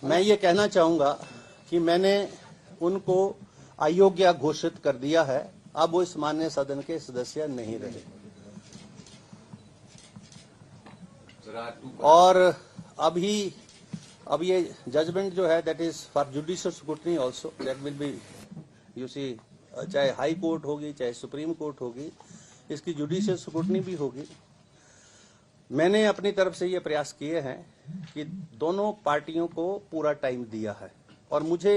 मैं ये कहना चाहूंगा कि मैंने उनको अयोग्य घोषित कर दिया है। अब वो इस माननीय सदन के सदस्य नहीं रहे और अब ये जजमेंट जो है that is for judicial scrutiny also, that will be you see, चाहे हाई कोर्ट होगी चाहे सुप्रीम कोर्ट होगी, इसकी जुडिशियल स्क्रूटनी भी होगी। मैंने अपनी तरफ से ये प्रयास किए हैं कि दोनों पार्टियों को पूरा टाइम दिया है और मुझे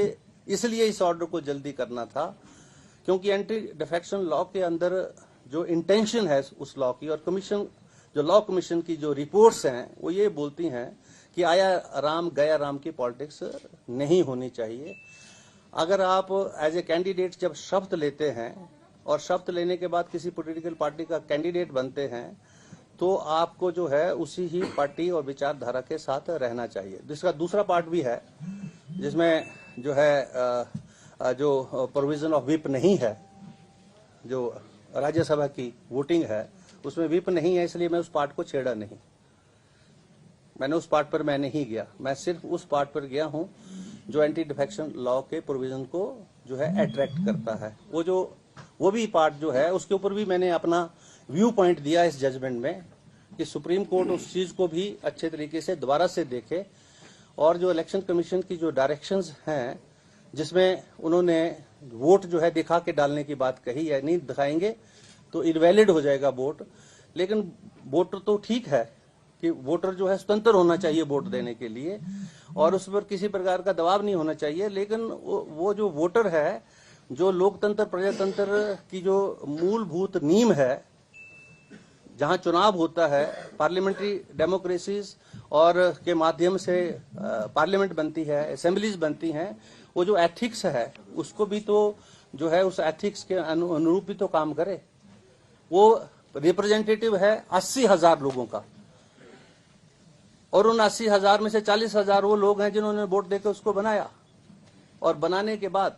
इसलिए इस ऑर्डर को जल्दी करना था क्योंकि एंटी डिफेक्शन लॉ के अंदर जो इंटेंशन है उस लॉ की और कमीशन जो लॉ कमीशन की जो रिपोर्ट्स हैं वो ये बोलती हैं कि आया राम गया राम की पॉलिटिक्स नहीं होनी चाहिए। अगर आप एज ए कैंडिडेट जब शपथ लेते हैं और शपथ लेने के बाद किसी पॉलिटिकल पार्टी का कैंडिडेट बनते हैं तो आपको जो है उसी ही पार्टी और विचारधारा के साथ रहना चाहिए। जिसका दूसरा पार्ट भी है जिसमें जो है जो प्रोविजन ऑफ व्हिप नहीं है, जो राज्यसभा की वोटिंग है उसमें व्हिप नहीं है, इसलिए मैं उस पार्ट को छेड़ा नहीं। मैंने उस पार्ट पर मैं नहीं गया, मैं सिर्फ उस पार्ट पर गया हूं जो एंटी डिफेक्शन लॉ के प्रोविजन को जो है अट्रैक्ट करता है। वो भी पार्ट जो है उसके ऊपर भी मैंने अपना व्यू पॉइंट दिया इस जजमेंट में कि सुप्रीम कोर्ट उस चीज को भी अच्छे तरीके से दोबारा से देखे और जो इलेक्शन कमीशन की जो डायरेक्शंस हैं जिसमें उन्होंने वोट जो है दिखा के डालने की बात कही है, नहीं दिखाएंगे तो इनवैलिड हो जाएगा वोट। लेकिन वोटर तो ठीक है कि वोटर जो है स्वतंत्र होना चाहिए वोट देने के लिए और उस पर किसी प्रकार का दबाव नहीं होना चाहिए। लेकिन वो जो वोटर है, जो लोकतंत्र प्रजातंत्र की जो मूलभूत नींव है, जहां चुनाव होता है, पार्लियामेंट्री डेमोक्रेसीज और के माध्यम से पार्लियामेंट बनती है, असेंबलीज बनती हैं, वो जो एथिक्स है उसको भी तो जो है उस एथिक्स के अनुरूप भी तो काम करे। वो रिप्रेजेंटेटिव है 80,000 लोगों का और उन 80,000 में से 40,000 वो लोग हैं जिन्होंने वोट देकर उसको बनाया और बनाने के बाद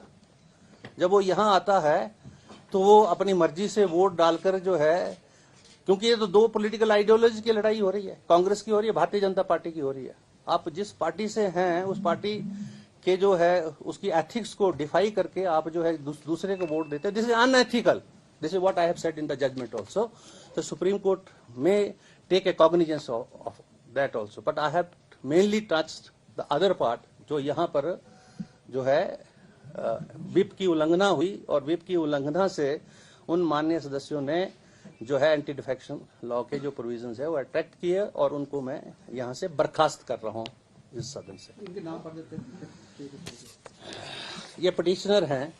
जब वो यहां आता है तो वो अपनी मर्जी से वोट डालकर जो है, क्योंकि ये तो दो पॉलिटिकल आइडियोलॉजी की लड़ाई हो रही है, कांग्रेस की हो रही है, भारतीय जनता पार्टी की हो रही है। आप जिस पार्टी से हैं उस पार्टी के जो है उसकी एथिक्स को डिफाई करके आप जो है दूसरे को वोट देते हैं। This is unethical, this is what I have said in the judgement also. The supreme court में take a cognizance of that also, but I have mainly touched the other part जो यहाँ पर जो है whip की उल्लंघना हुई और व्हिप की उल्लंघना से उन माननीय सदस्यों ने जो है एंटी डिफेक्शन लॉ के जो प्रोविजंस है वो अट्रैक्ट किए और उनको मैं यहाँ से बर्खास्त कर रहा हूँ इस सदन से। इनके नाम पढ़ देते हैं। ये पिटिशनर हैं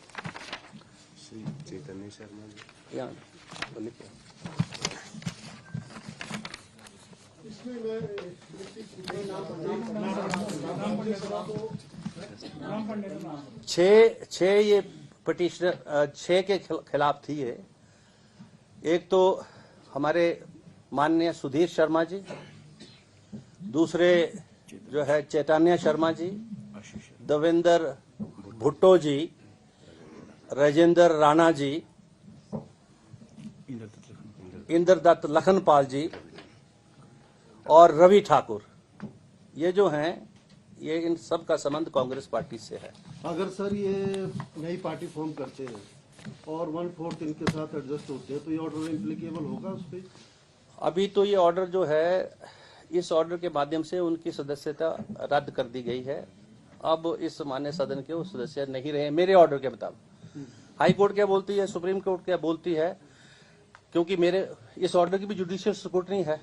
श्री चैतन्य शर्मा जी। यहाँ लिखे। छह ये पिटिशनर 6 के खिलाफ थी ये। एक तो हमारे माननीय सुधीर शर्मा जी, दूसरे जो है चैतन्य शर्मा जी, देवेंद्र भुट्टो जी, राजेंद्र राणा जी, इंद्रदत्त लखनपाल जी और रवि ठाकुर। ये जो हैं ये इन सब का संबंध कांग्रेस पार्टी से है। अगर सर ये नई पार्टी फॉर्म करते हैं और 1/4 इनके साथ एडजस्ट होते हैं तो ये ऑर्डर इम्प्लीकेबल होगा उस पर? अभी तो ये ऑर्डर जो है, इस ऑर्डर के माध्यम से उनकी सदस्यता रद्द कर दी गई है। अब इस माननीय सदन के वो सदस्य नहीं रहे मेरे ऑर्डर के मुताबिक। हाई कोर्ट क्या बोलती है, सुप्रीम कोर्ट क्या बोलती है, क्योंकि मेरे इस ऑर्डर की भी जुडिशियल स्क्रूटनी है।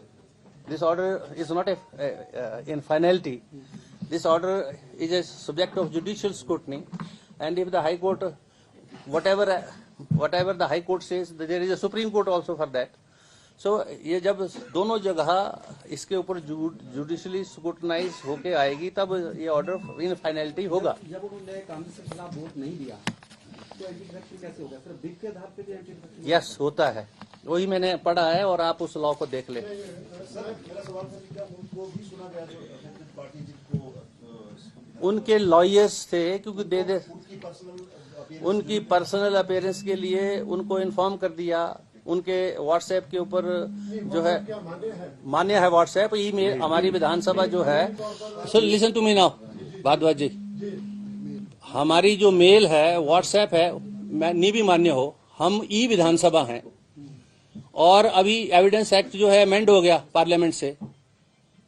This order is not in finality, this order is a subject of judicial scrutiny and if the high court whatever the high court says, there is a supreme court also for that. So ये जब दोनों जगह इसके ऊपर judicially scrutinise होके आएगी तब ये ऑर्डर इन फाइनलिटी होगा। जब उन्होंने कांग्रेस के खिलाफ वोट नहीं दिया तो एंटी डिफेक्शन कैसे होगा? सिर्फ व्हिप के आधार पे भी एंटी डिफेक्शन? यस, होता है, वही मैंने पढ़ा है और आप उस लॉ को देख ले। उनके लॉयर्स थे, क्योंकि उनकी पर्सनल अपीयरेंस के लिए उनको इन्फॉर्म कर दिया। उनके व्हाट्सएप के ऊपर जो है मान्य है व्हाट्सएप ईमेल। हमारी विधानसभा जो है, so listen to me now, Bhardwaj ji, हमारी जो मेल है, व्हाट्सएप है, नहीं भी मान्य हो, हम ई विधानसभा हैं और अभी एविडेंस एक्ट जो है अमेंड हो गया पार्लियामेंट से,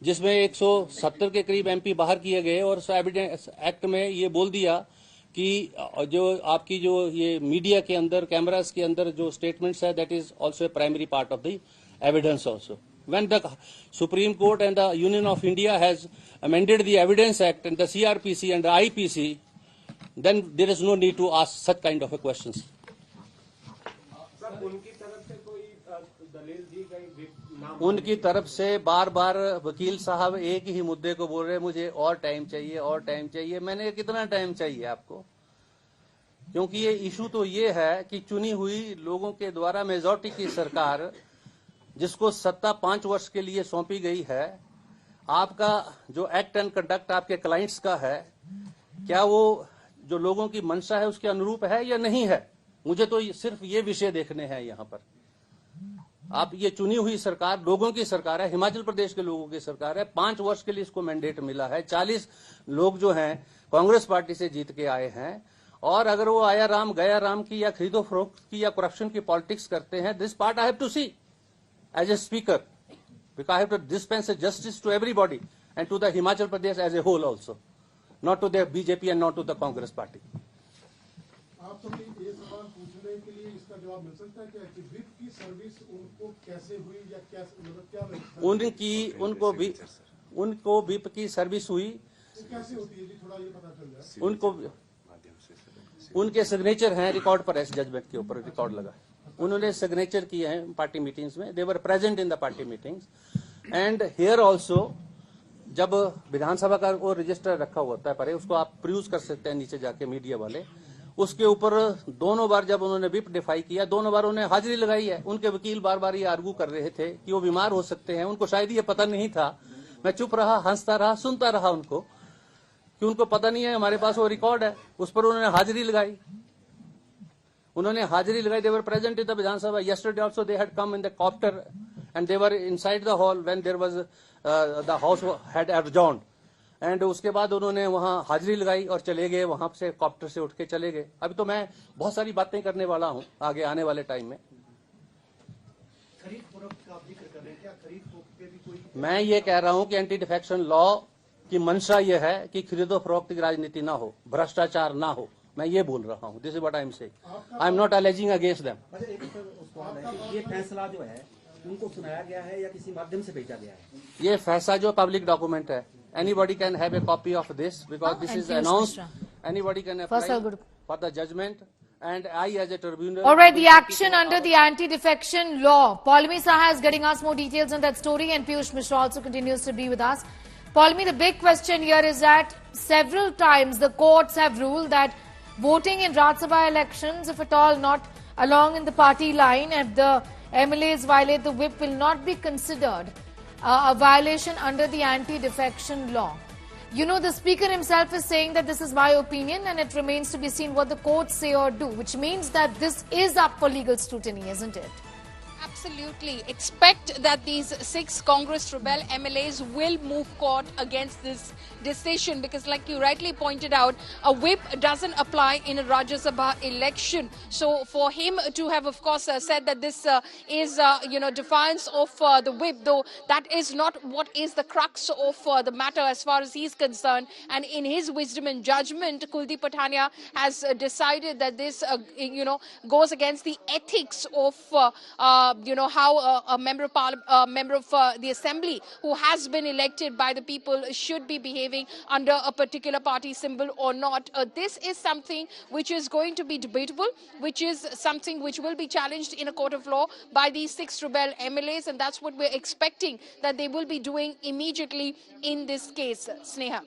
जिसमें 170 के करीब एमपी बाहर किए गए और उस एविडेंस एक्ट में ये बोल दिया कि जो आपकी जो ये मीडिया के अंदर, कैमरास के अंदर जो स्टेटमेंट्स है, that is also a primary part of the evidence also. When the Supreme Court and the Union of India has amended the Evidence Act and the CRPC and the IPC, then there is no need to ask such kind of a questions. उनकी तरफ से कोई दलील दी गई नाम? उनकी तरफ से बार बार वकील साहब एक ही मुद्दे को बोल रहे हैं, मुझे और टाइम चाहिए, और टाइम चाहिए. मैंने कितना टाइम चाहिए आपको? क्योंकि ये इशू तो ये है कि चुनी हुई लोगों के द्वारा मेजॉरिटी की सरकार, जिसको सत्ता 5 वर्ष के लिए सौंपी गई है, आपका जो एक्ट एंड कंडक्ट आपके क्लाइंट्स का है, क्या वो जो लोगों की मंशा है उसके अनुरूप है या नहीं है? मुझे तो सिर्फ ये विषय देखने हैं यहाँ पर. आप ये चुनी हुई सरकार लोगों की सरकार है, हिमाचल प्रदेश के लोगों की सरकार है. 5 वर्ष के लिए इसको मैंडेट मिला है. 40 लोग जो हैं कांग्रेस पार्टी से जीत के आए हैं, और अगर वो आया राम गया राम की या खरीदो फरोख्त की या करप्शन की पॉलिटिक्स करते हैं, this part I have to see as a speaker, because I have to dispense justice to everybody and to the Himachal Pradesh as a whole also, not to the BJP and not to the Congress party. आप सबसे ये सवाल पूछने के लिए इसका जवाब मिल सकता है क्या कि विप की सर्विस उनको कैसे हुई या कैसे, मतलब क्या उनको विप की सर्विस हुई, कैसे होती है जी, थोड़ा ये पता चल जाए. उनको उनके सिग्नेचर हैं रिकॉर्ड पर, ऐसे जजमेंट के ऊपर रिकॉर्ड लगा, उन्होंने सिग्नेचर किए हैं पार्टी मीटिंग्स में. They were present in the party meetings and here also. जब विधानसभा का वो रजिस्टर रखा होता है परे, उसको आप प्रूव कर सकते हैं नीचे जाके मीडिया वाले. उसके ऊपर दोनों बार जब उन्होंने विप डिफाई किया, दोनों बार उन्होंने हाजिरी लगाई है. उनके वकील बार बार ये आर्गू कर रहे थे कि वो बीमार हो सकते हैं. उनको शायद ये पता नहीं था. मैं चुप रहा, हंसता रहा, सुनता रहा उनको, कि उनको पता नहीं है हमारे पास वो रिकॉर्ड है. उस पर उन्होंने हाजिरी लगाई. They were present in the Vidhan Sabha. Yesterday also they had come in the copter and they were inside the hall when there was the house had adjourned. And उसके बाद उन्होंने वहाँ हाजिरी लगाई और चले गए, वहाँ से कॉप्टर से उठ के चले गए. अभी तो मैं बहुत सारी बातें करने वाला हूँ आगे आने वाले टाइम में. खरीद फरोख्त का आप जिक्र कर रहे हैं, क्या खरीद फरोख्त पे भी कोई? मैं ये कह रहा हूँ कि एंटी डिफेक्शन लॉ की मंशा ये है कि खरीदो फरोख्त की राजनीति ना हो, भ्रष्टाचार ना हो. मैं ये बोल रहा हूँ. This is what I am saying. I am not aliasing against them. ये फैसला जो है उनको सुनाया गया है या किसी माध्यम से भेजा गया है? ये फैसला जो पब्लिक डॉक्यूमेंट है, anybody can have a copy of this because this is announced. Anybody can apply for the judgment, and I as a tribunal. All right, the action under the anti-defection law. Paulmi Saha is getting us more details on that story, and Piyush Mishra also continues to be with us. Paulmi, the big question here is that several times the courts have ruled that voting in Rajya Sabha elections, if at all not along in the party line, if the MLAs violate the whip, will not be considered a violation under the anti-defection law. You know, the Speaker himself is saying that this is my opinion and it remains to be seen what the courts say or do, which means that this is up for legal scrutiny, isn't it? Absolutely. Expect that these 6 Congress rebel MLAs will move court against this decision because, like you rightly pointed out, a whip doesn't apply in a Rajya Sabha election. So for him to have, of course, said that this is, defiance of the whip, though that is not what is the crux of the matter as far as he's concerned. And in his wisdom and judgment, Kuldeep Pathania has decided that this, goes against the ethics of how a member of the assembly who has been elected by the people should be behaving under a particular party symbol or not. This is something which is going to be debatable, which is something which will be challenged in a court of law by these 6 rebel MLAs, and that's what we're expecting that they will be doing immediately in this case. Sneha.